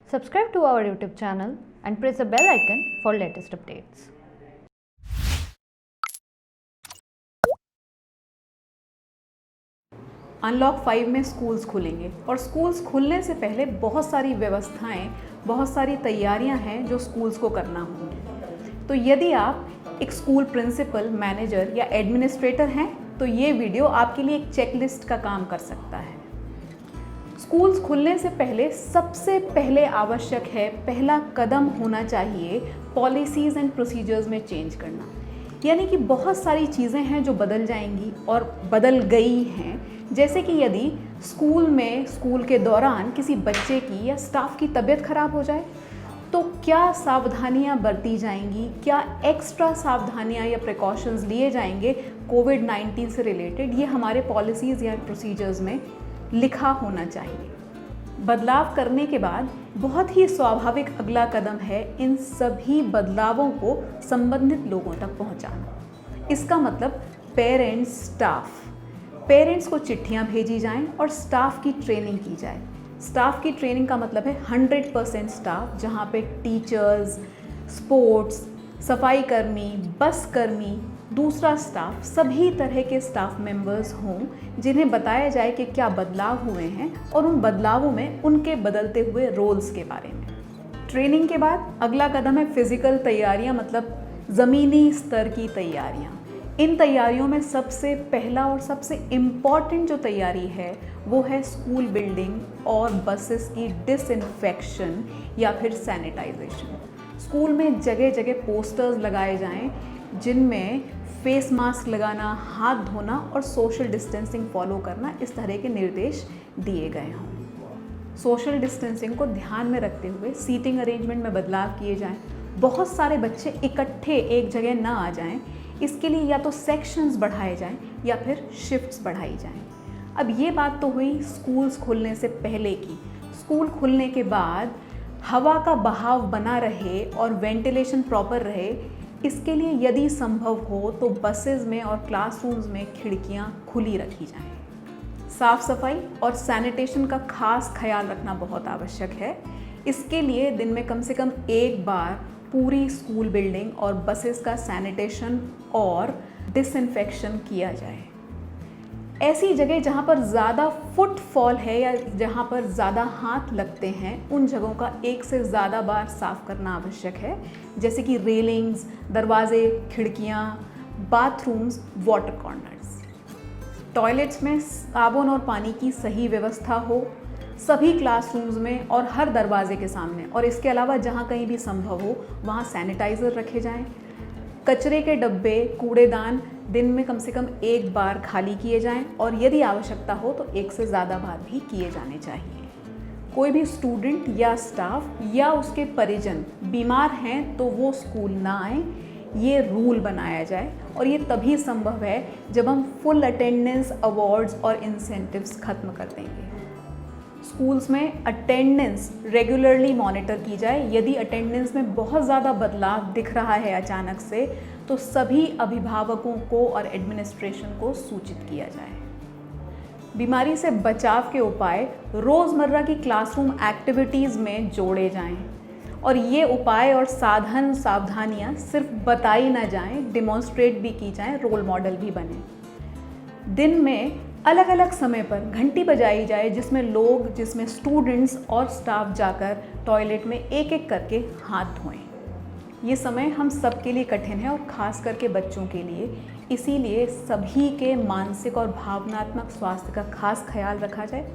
Subscribe to our YouTube channel and press the bell icon for latest updates. Unlock 5 में schools खुलेंगे और schools खुलने से पहले बहुत सारी व्यवस्थाएं, बहुत सारी तैयारियां हैं जो स्कूल्स को करना होंगी। तो यदि आप एक स्कूल प्रिंसिपल, मैनेजर या एडमिनिस्ट्रेटर हैं तो ये वीडियो आपके लिए एक चेकलिस्ट का काम कर सकता है। स्कूल्स खुलने से पहले सबसे पहले आवश्यक है, पहला कदम होना चाहिए पॉलिसीज़ एंड प्रोसीजर्स में चेंज करना। यानी कि बहुत सारी चीज़ें हैं जो बदल जाएंगी और बदल गई हैं। जैसे कि यदि स्कूल के दौरान किसी बच्चे की या स्टाफ की तबीयत खराब हो जाए तो क्या सावधानियां बरती जाएंगी, क्या एक्स्ट्रा सावधानियां या प्रिकॉशंस लिए जाएंगे कोविड-19 से रिलेटेड, ये हमारे पॉलिसीज़ या प्रोसीजर्स में लिखा होना चाहिए। बदलाव करने के बाद बहुत ही स्वाभाविक अगला कदम है इन सभी बदलावों को संबंधित लोगों तक पहुंचाना। इसका मतलब पेरेंट्स को चिट्ठियां भेजी जाएं और स्टाफ की ट्रेनिंग की जाए। स्टाफ की ट्रेनिंग का मतलब है 100% स्टाफ, जहां पे टीचर्स, स्पोर्ट्स, सफाई कर्मी, बस कर्मी, दूसरा स्टाफ, सभी तरह के स्टाफ मेंबर्स हों, जिन्हें बताया जाए कि क्या बदलाव हुए हैं और उन बदलावों में उनके बदलते हुए रोल्स के बारे में। ट्रेनिंग के बाद अगला कदम है फिज़िकल तैयारियां, मतलब ज़मीनी स्तर की तैयारियां। इन तैयारियों में सबसे पहला और सबसे इम्पॉर्टेंट जो तैयारी है वो है स्कूल बिल्डिंग और बसेस की डिसइंफेक्शन या फिर सैनिटाइजेशन। स्कूल में जगह जगह पोस्टर्स लगाए जाएं जिनमें फेस मास्क लगाना, हाथ धोना और सोशल डिस्टेंसिंग फॉलो करना, इस तरह के निर्देश दिए गए हों। सोशल डिस्टेंसिंग को ध्यान में रखते हुए सीटिंग अरेंजमेंट में बदलाव किए जाएं। बहुत सारे बच्चे इकट्ठे एक जगह ना आ जाएं, इसके लिए या तो सेक्शंस बढ़ाए जाएं या फिर शिफ्ट्स बढ़ाई जाएं। अब ये बात तो हुई स्कूल्स खुलने से पहले की। स्कूल खुलने के बाद हवा का बहाव बना रहे और वेंटिलेशन प्रॉपर रहे, इसके लिए यदि संभव हो तो बसेस में और क्लासरूम्स में खिड़कियां खुली रखी जाएं। साफ़ सफाई और सैनिटेशन का खास ख्याल रखना बहुत आवश्यक है। इसके लिए दिन में कम से कम एक बार पूरी स्कूल बिल्डिंग और बसेस का सैनिटेशन और डिसइंफेक्शन किया जाए। ऐसी जगह जहाँ पर ज़्यादा फुटफॉल है या जहाँ पर ज़्यादा हाथ लगते हैं, उन जगहों का एक से ज़्यादा बार साफ़ करना आवश्यक है, जैसे कि रेलिंग्स, दरवाजे, खिड़कियाँ, बाथरूम्स, वाटर कॉर्नर्स। टॉयलेट्स में साबुन और पानी की सही व्यवस्था हो सभी क्लासरूम्स में और हर दरवाजे के सामने, और इसके अलावा जहाँ कहीं भी संभव हो वहाँ सैनिटाइज़र रखे जाएं। कचरे के डब्बे, कूड़ेदान दिन में कम से कम एक बार खाली किए जाएं और यदि आवश्यकता हो तो एक से ज़्यादा बार भी किए जाने चाहिए। कोई भी स्टूडेंट या स्टाफ या उसके परिजन बीमार हैं तो वो स्कूल ना आए, ये रूल बनाया जाए। और ये तभी संभव है जब हम फुल अटेंडेंस अवार्ड्स और इंसेंटिव्स खत्म कर देंगे। स्कूल्स में अटेंडेंस रेगुलरली मॉनिटर की जाए। यदि अटेंडेंस में बहुत ज़्यादा बदलाव दिख रहा है अचानक से तो सभी अभिभावकों को और एडमिनिस्ट्रेशन को सूचित किया जाए। बीमारी से बचाव के उपाय रोज़मर्रा की क्लासरूम एक्टिविटीज़ में जोड़े जाएं और ये उपाय और सावधानियां सिर्फ बताई ना जाएं, डिमॉन्स्ट्रेट भी की जाएं, रोल मॉडल भी बने। दिन में अलग अलग समय पर घंटी बजाई जाए जिसमें स्टूडेंट्स और स्टाफ जाकर टॉयलेट में एक एक करके हाथ धोएं। ये समय हम सब के लिए कठिन है और ख़ास करके बच्चों के लिए, इसीलिए सभी के मानसिक और भावनात्मक स्वास्थ्य का खास ख्याल रखा जाए।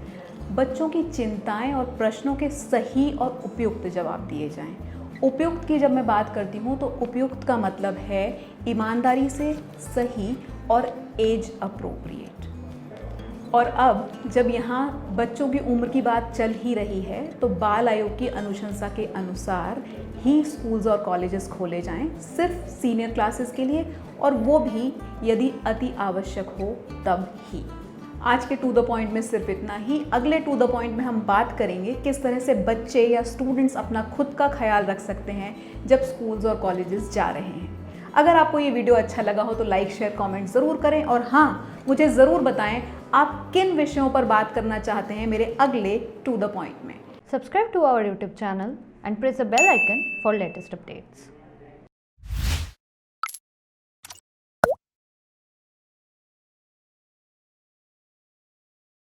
बच्चों की चिंताएं और प्रश्नों के सही और उपयुक्त जवाब दिए जाएं। उपयुक्त की जब मैं बात करती हूँ तो उपयुक्त का मतलब है ईमानदारी से, सही और एज अप्रोप्रिएट। और अब जब यहाँ बच्चों की उम्र की बात चल ही रही है तो बाल आयोग की अनुशंसा के अनुसार ही स्कूल्स और कॉलेजेस खोले जाएं, सिर्फ सीनियर क्लासेस के लिए, और वो भी यदि अति आवश्यक हो तब ही। आज के टू द पॉइंट में सिर्फ इतना ही। अगले टू द पॉइंट में हम बात करेंगे किस तरह से बच्चे या स्टूडेंट्स अपना खुद का ख्याल रख सकते हैं जब स्कूल्स और कॉलेजेस जा रहे हैं। अगर आपको ये वीडियो अच्छा लगा हो तो लाइक, शेयर, कमेंट ज़रूर करें और हाँ, मुझे ज़रूर बताएं आप किन विषयों पर बात करना चाहते हैं मेरे अगले टू द पॉइंट में। Subscribe to our YouTube channel and press the bell icon for latest updates.